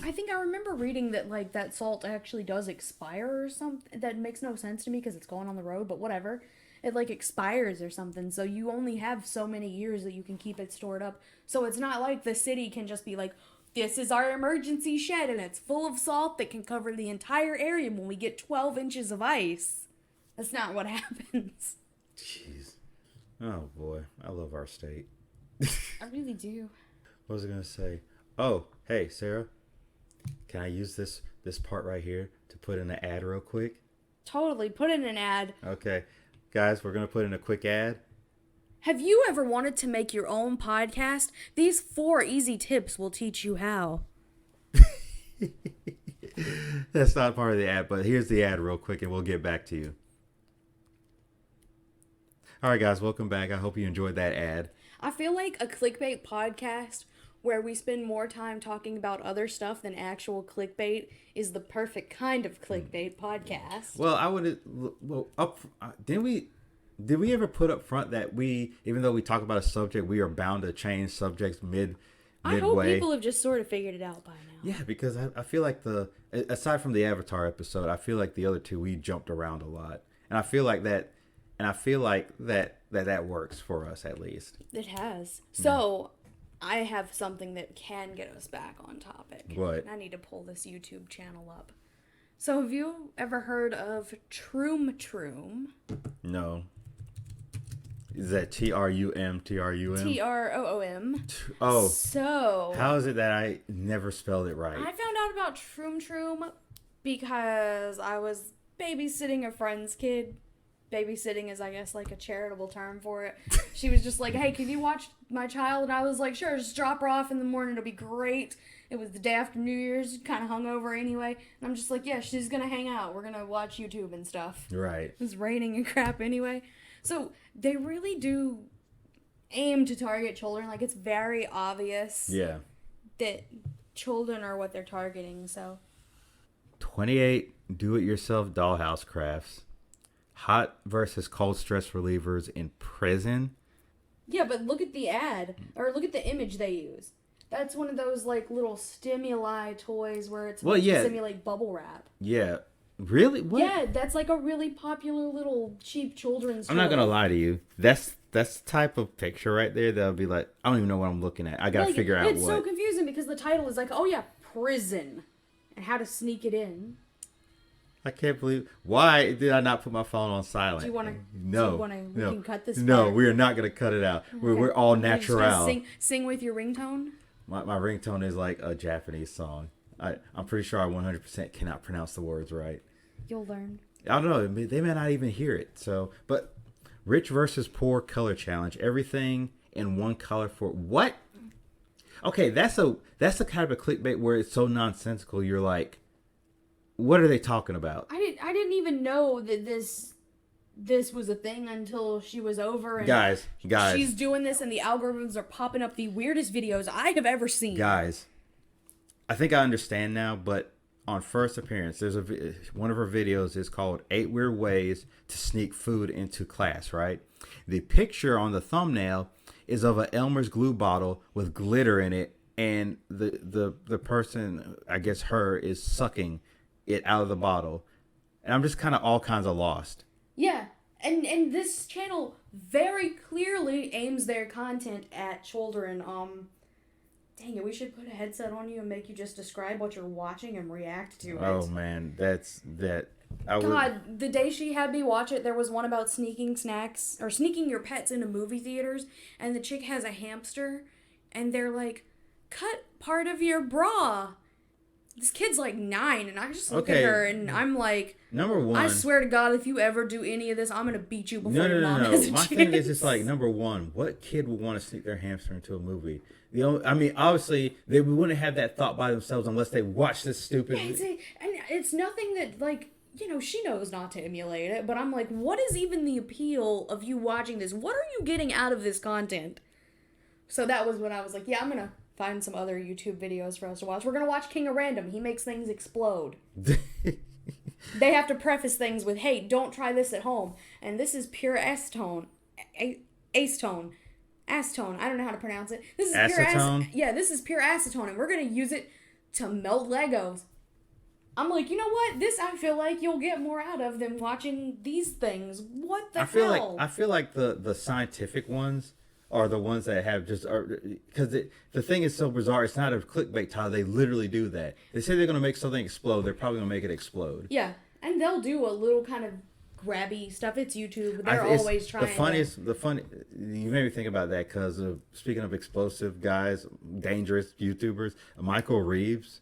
I think I remember reading that that salt actually does expire or something. That makes no sense to me because it's going on the road, but whatever. It expires or something, so you only have so many years that you can keep it stored up. So it's not like the city can just be like, this is our emergency shed and it's full of salt that can cover the entire area when we get 12 inches of ice. That's not what happens. Jeez. Oh boy, I love our state. I really do. What was I going to say? Oh, hey, Sarah. Can I use this part right here to put in an ad real quick? Totally, put in an ad. Okay. Guys, we're going to put in a quick ad. Have you ever wanted to make your own podcast? These 4 easy tips will teach you how. That's not part of the ad, but here's the ad real quick and we'll get back to you. All right, guys, welcome back. I hope you enjoyed that ad. I feel like a clickbait podcast where we spend more time talking about other stuff than actual clickbait is the perfect kind of clickbait podcast. Well, did we ever put up front that even though we talk about a subject, we are bound to change subjects midway? I hope people have just sort of figured it out by now. Yeah, because I feel like aside from the Avatar episode, I feel like the other 2, we jumped around a lot. And I feel like that works for us at least. It has. So I have something that can get us back on topic. What? I need to pull this YouTube channel up. So have you ever heard of TroomTroom? No. Is that TRUM? TROOM. Oh. So. How is it that I never spelled it right? I found out about TroomTroom because I was babysitting a friend's kid. Babysitting is, I guess, a charitable term for it. She was just like, hey, can you watch my child? And I was like, sure, just drop her off in the morning. It'll be great. It was the day after New Year's, kind of hungover anyway. And I'm just like, yeah, she's going to hang out. We're going to watch YouTube and stuff. Right. It was raining and crap anyway. So they really do aim to target children. It's very obvious that children are what they're targeting. So 28 do-it-yourself dollhouse crafts Hot versus cold stress relievers in prison. Yeah, but look at the ad, or look at the image they use. That's one of those, like, little stimuli toys where it's supposed to simulate bubble wrap. Yeah. Really? What? Yeah, that's like a really popular little cheap children's toy. I'm not gonna lie to you. That's the type of picture right there that'll be like, I don't even know what I'm looking at. I gotta figure out what. It's so confusing because the title is like, oh yeah, prison, and how to sneak it in. I can't believe. Why did I not put my phone on silent? Do you want to? No. We can cut this. No, part? we are not gonna cut it out. Okay. We're all natural. Sing with your ringtone. My ringtone is like a Japanese song. I'm pretty sure I 100% cannot pronounce the words right. You'll learn. I don't know. They may not even hear it. So, but rich versus poor color challenge. Everything in one color for what? Okay, that's a kind of a clickbait where it's so nonsensical. You're like, what are they talking about? I didn't even know that this was a thing until she was over. And guys, she's doing this, and the algorithms are popping up the weirdest videos I have ever seen. Guys, I think I understand now, but on first appearance, there's one of her videos is called 8 Weird Ways to Sneak Food into Class, right? The picture on the thumbnail is of a Elmer's glue bottle with glitter in it, and the person, I guess her, is sucking it out of the bottle. And I'm just kind of all kinds of lost. Yeah, and this channel very clearly aims their content at children. Dang it, we should put a headset on you and make you just describe what you're watching and react to it. Oh man, the day she had me watch it, there was one about sneaking snacks or sneaking your pets into movie theaters, and the chick has a hamster, and they're like, cut part of your bra. This kid's like 9, and I just look at her, and I'm like, number one, I swear to God, if you ever do any of this, I'm gonna beat you before your mom has a My chance. thing is just like, number one, what kid would want to sneak their hamster into a movie? I mean, obviously, they wouldn't have that thought by themselves unless they watched this stupid. Yeah, and it's nothing that, like, she knows not to emulate it, but I'm like, what is even the appeal of you watching this? What are you getting out of this content? So that was when I was like, yeah, I'm gonna find some other YouTube videos for us to watch. We're gonna watch King of Random. He makes things explode. They have to preface things with, hey, don't try this at home. And this is pure acetone. Acetone. Acetone. I don't know how to pronounce it. This is acetone? This is pure acetone, and we're going to use it to melt Legos. I'm like, you know what? This I feel like you'll get more out of than watching these things. What the hell? I feel like the scientific ones are the ones that have just, because the thing is so bizarre. It's not a clickbait title. They literally do that. They say they're going to make something explode. They're probably going to make it explode. Yeah, and they'll do a little kind of grabby stuff. It's YouTube. They're always trying. You made me think about that because speaking of explosive guys, dangerous YouTubers, Michael Reeves.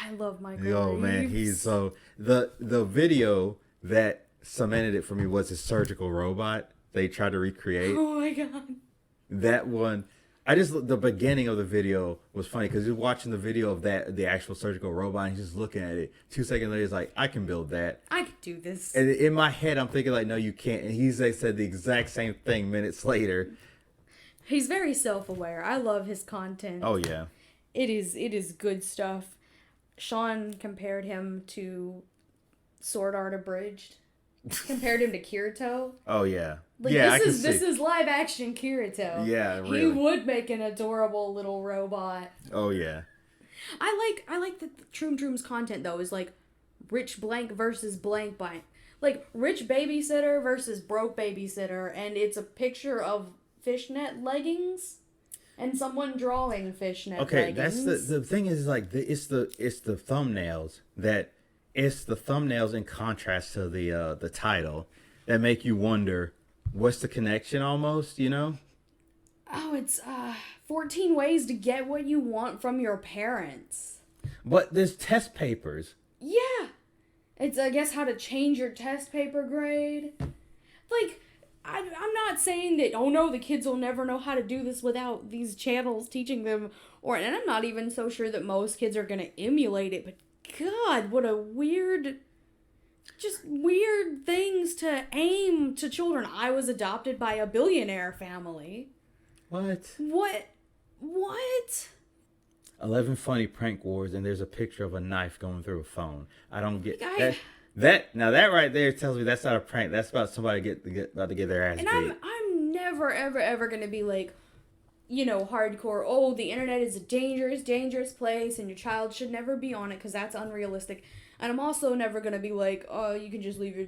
I love Michael Reeves. Oh man, he's so the video that cemented it for me was his surgical robot they tried to recreate. Oh my god. That one, the beginning of the video was funny because you're watching the video of the actual surgical robot and he's just looking at it. 2 seconds later, he's like, I can build that. I could do this. And in my head, I'm thinking like, no, you can't. And they said the exact same thing minutes later. He's very self-aware. I love his content. Oh, yeah. It is good stuff. Sean compared him to Sword Art Abridged. Compared him to Kirito. Oh yeah. Like, yeah, this is live action Kirito. Yeah, really. He would make an adorable little robot. Oh yeah. I like that TroomTroom's content though is like rich blank versus blank blank. Like rich babysitter versus broke babysitter, and it's a picture of fishnet leggings and someone drawing fishnet leggings. That's the thing is like it's the thumbnails that it's the thumbnails in contrast to the title that make you wonder what's the connection almost, you know? Oh, it's 14 ways to get what you want from your parents. But there's test papers. Yeah. It's, I guess, how to change your test paper grade. Like, I'm not saying that, oh no, the kids will never know how to do this without these channels teaching them. And I'm not even so sure that most kids are going to emulate it, but God, what a weird things to aim to children. I was adopted by a billionaire family. What? 11 funny prank wars, and there's a picture of a knife going through a phone. I don't get that. That right there tells me that's not a prank. That's about somebody about to get their ass And beat. I'm never ever gonna be like, hardcore. Oh, the internet is a dangerous place, and your child should never be on it because that's unrealistic. And I'm also never gonna be like, oh, you can just leave your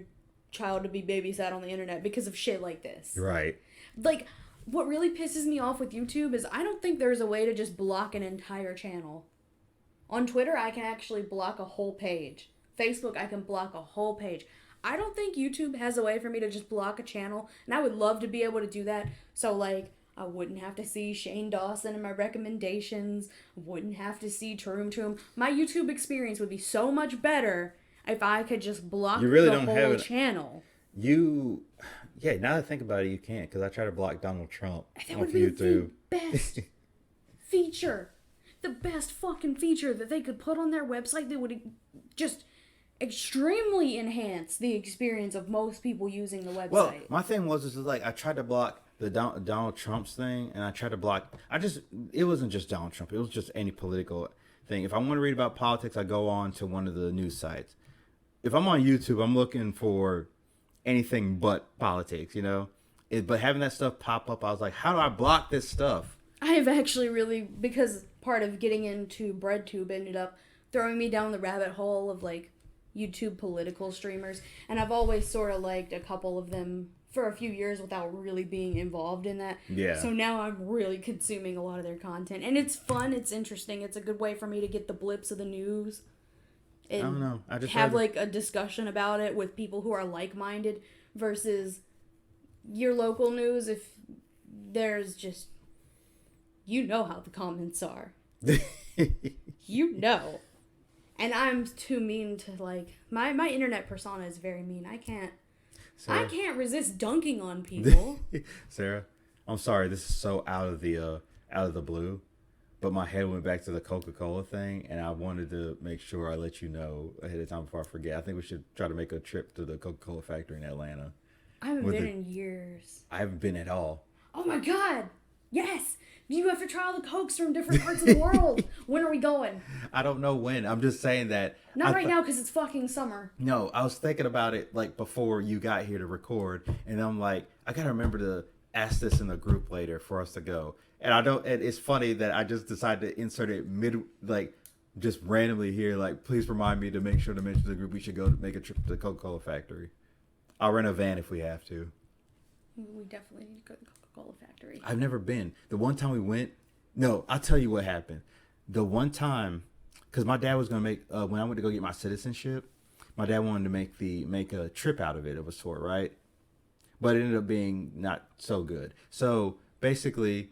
child to be babysat on the internet because of shit like this. Right. Like, what really pisses me off with YouTube is I don't think there's a way to just block an entire channel. On Twitter, I can actually block a whole page. Facebook, I can block a whole page. I don't think YouTube has a way for me to just block a channel, and I would love to be able to do that. So, like, I wouldn't have to see Shane Dawson in my recommendations. Wouldn't have to see TroomTroom. My YouTube experience would be so much better if I could just block You really the don't whole have it. channel. Yeah, now that I think about it, you can't, because I try to block Donald Trump That off would be YouTube. the best feature. The best fucking feature that they could put on their website that would just extremely enhance the experience of most people using the website. Well, my thing was like I tried to block the Donald Trump's thing, and I tried to block. It wasn't just Donald Trump. It was just any political thing. If I want to read about politics, I go on to one of the news sites. If I'm on YouTube, I'm looking for anything but politics, But having that stuff pop up, I was like, how do I block this stuff? I have actually really, because part of getting into BreadTube ended up throwing me down the rabbit hole of like YouTube political streamers, and I've always sort of liked a couple of them for a few years without really being involved in that. Yeah. So now I'm really consuming a lot of their content, and it's fun, it's interesting, it's a good way for me to get the blips of the news. And I don't know. I just have like a discussion about it with people who are like-minded versus your local news. If there's just, how the comments are. And I'm too mean to like my internet persona is very mean. I can't resist dunking on people. Sarah, I'm sorry. This is so out of the blue, but my head went back to the Coca-Cola thing, and I wanted to make sure I let you know ahead of time before I forget. I think we should try to make a trip to the Coca-Cola factory in Atlanta. I haven't been in years. I haven't been at all. Oh my God! Yes! You have to try all the Cokes from different parts of the world. When are we going? I don't know when. I'm just saying that. Not right now because it's fucking summer. No, I was thinking about it like before you got here to record, and I'm like, I gotta remember to ask this in the group later for us to go. And I don't. And it's funny that I just decided to insert it just randomly here. Like, please remind me to make sure to mention to the group we should go to make a trip to the Coca-Cola factory. I'll rent a van if we have to. We definitely need to go to the Coca-Cola factory. I've never been. The one time we went, no, I'll tell you what happened. The one time, because my dad was gonna make when I went to go get my citizenship, my dad wanted to make a trip out of it of a sort, right? But it ended up being not so good. So basically,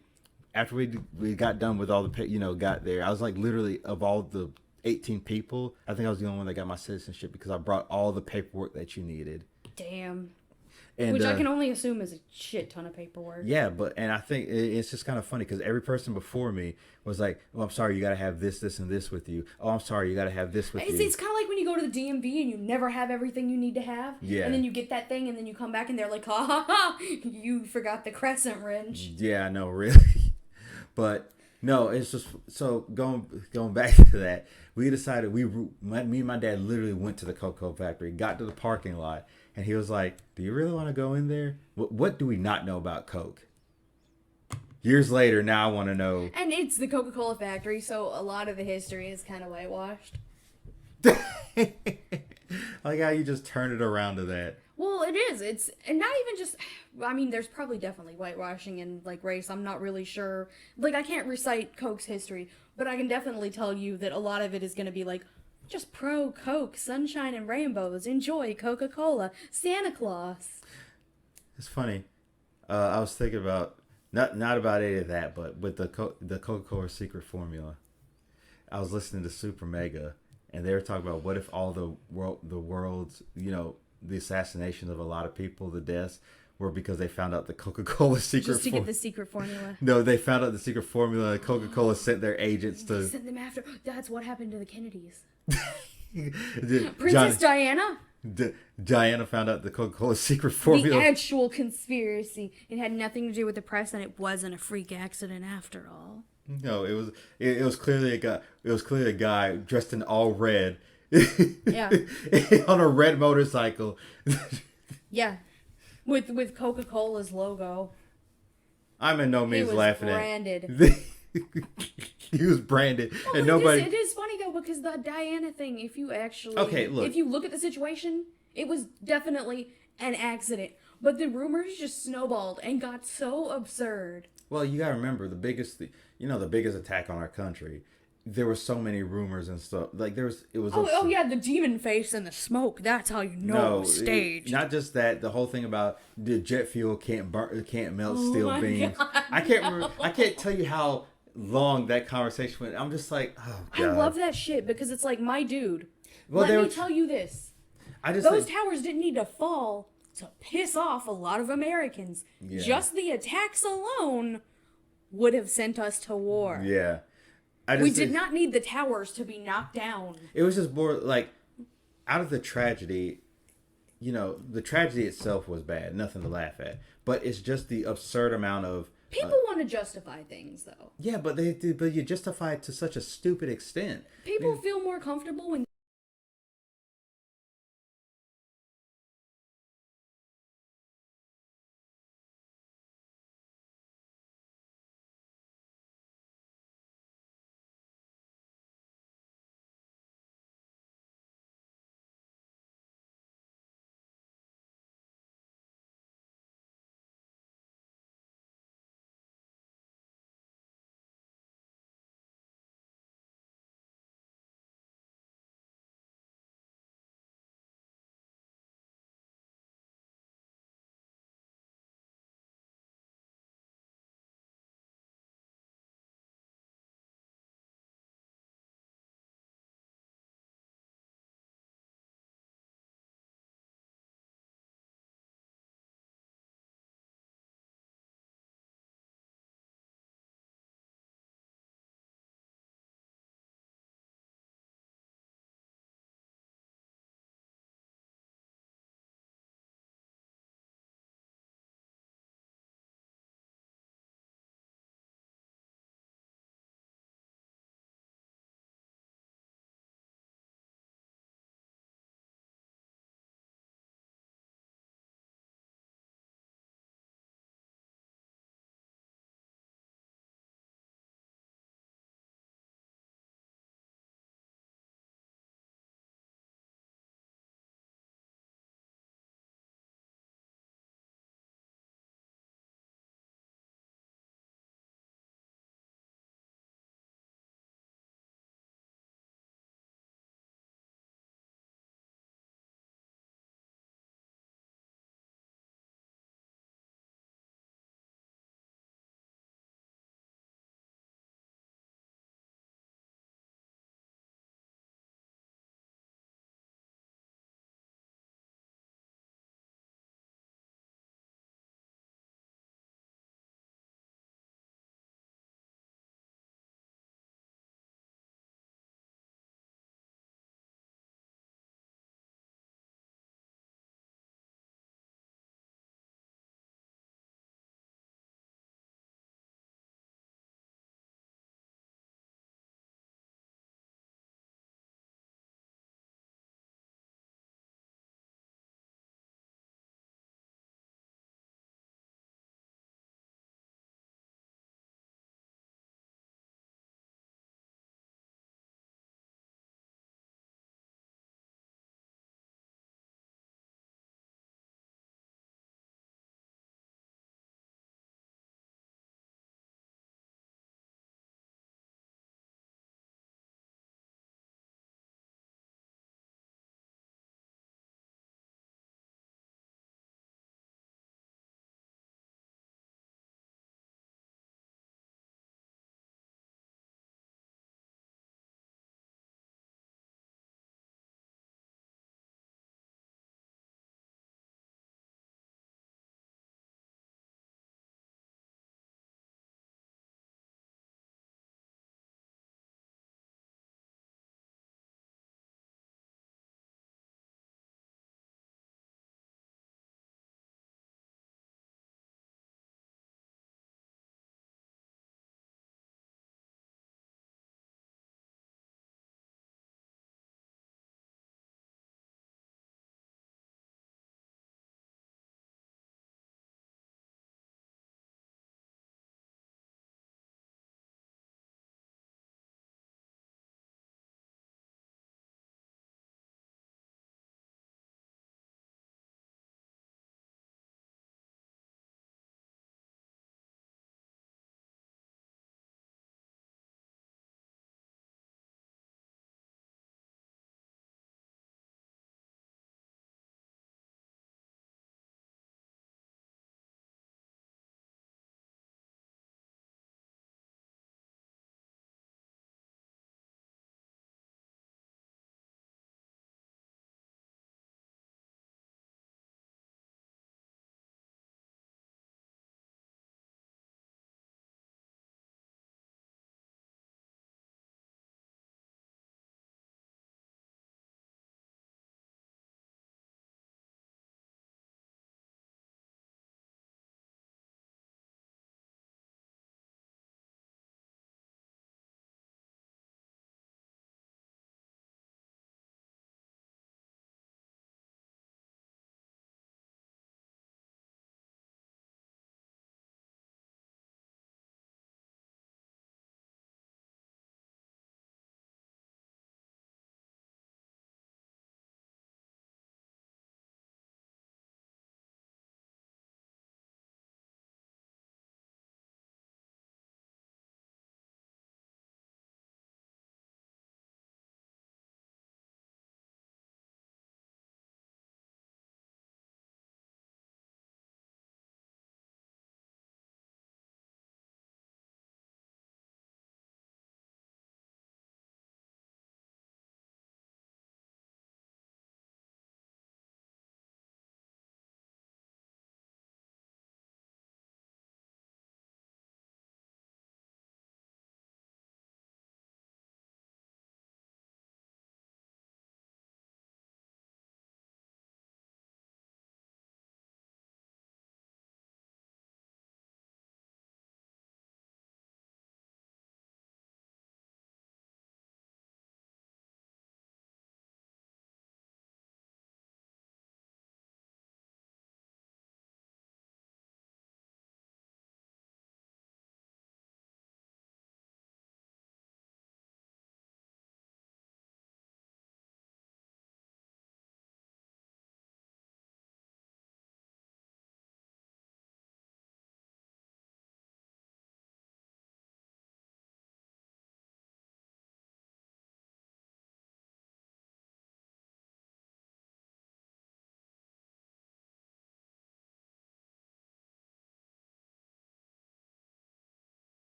after we got done with all the got there, I was like literally of all the 18 people, I think I was the only one that got my citizenship because I brought all the paperwork that you needed. Damn. And, which I can only assume is a shit ton of paperwork. Yeah, and I think it's just kind of funny because every person before me was like, "Oh, I'm sorry, you got to have this, and this with you. Oh, I'm sorry, you got to have this with you." It's kind of like when you go to the DMV and you never have everything you need to have. Yeah. And then you get that thing, and then you come back and they're like, "Ha ha ha! You forgot the crescent wrench." Yeah, I know, really. But no, it's just so going back to that. We decided me and my dad literally went to the Cocoa factory, got to the parking lot. And he was like, "Do you really want to go in there? What do we not know about Coke?" Years later, now I want to know. And it's the Coca-Cola factory, so a lot of the history is kind of whitewashed. Like how you just turn it around to that. Well, it is. It's and not even just. I mean, there's probably definitely whitewashing in like race. I'm not really sure. Like, I can't recite Coke's history, but I can definitely tell you that a lot of it is going to be like, just pro Coke, sunshine and rainbows. Enjoy Coca-Cola, Santa Claus. It's funny. I was thinking about not about any of that, but with the Coca-Cola secret formula. I was listening to Super Mega, and they were talking about what if all the world's the assassinations of a lot of people, the deaths, were because they found out the Coca-Cola secret. Just to get the secret formula. No, they found out the secret formula. And Coca-Cola sent their agents to send them after. That's what happened to the Kennedys. Princess Diana? Diana found out the Coca-Cola secret formula. The actual conspiracy. It had nothing to do with the press, and it wasn't a freak accident after all. No, it was clearly a guy. It was clearly a guy dressed in all red Yeah. On a red motorcycle. Yeah. With Coca-Cola's logo. I'm in no means laughing branded. at. He was branded, Well, and nobody. It is funny though because the Diana thing. If you actually, Look. if you look at the situation, it was definitely an accident. But the rumors just snowballed and got so absurd. Well, you gotta remember the biggest attack on our country. There were so many rumors and stuff. Like it was. Oh yeah, the demon face and the smoke. That's how you know it was staged. Not just that. The whole thing about the jet fuel can't melt steel beams. God. I can't tell you how long that conversation went. I'm just like, oh God. I love that shit because it's like, my dude. Well, let me tell you this. Those towers didn't need to fall to piss off a lot of Americans. Yeah. Just the attacks alone would have sent us to war. Yeah. We did not need the towers to be knocked down. It was just more like, out of the tragedy, the tragedy itself was bad. Nothing to laugh at. But it's just the absurd amount of... People want to justify things, though. Yeah, but you justify it to such a stupid extent. People feel more comfortable when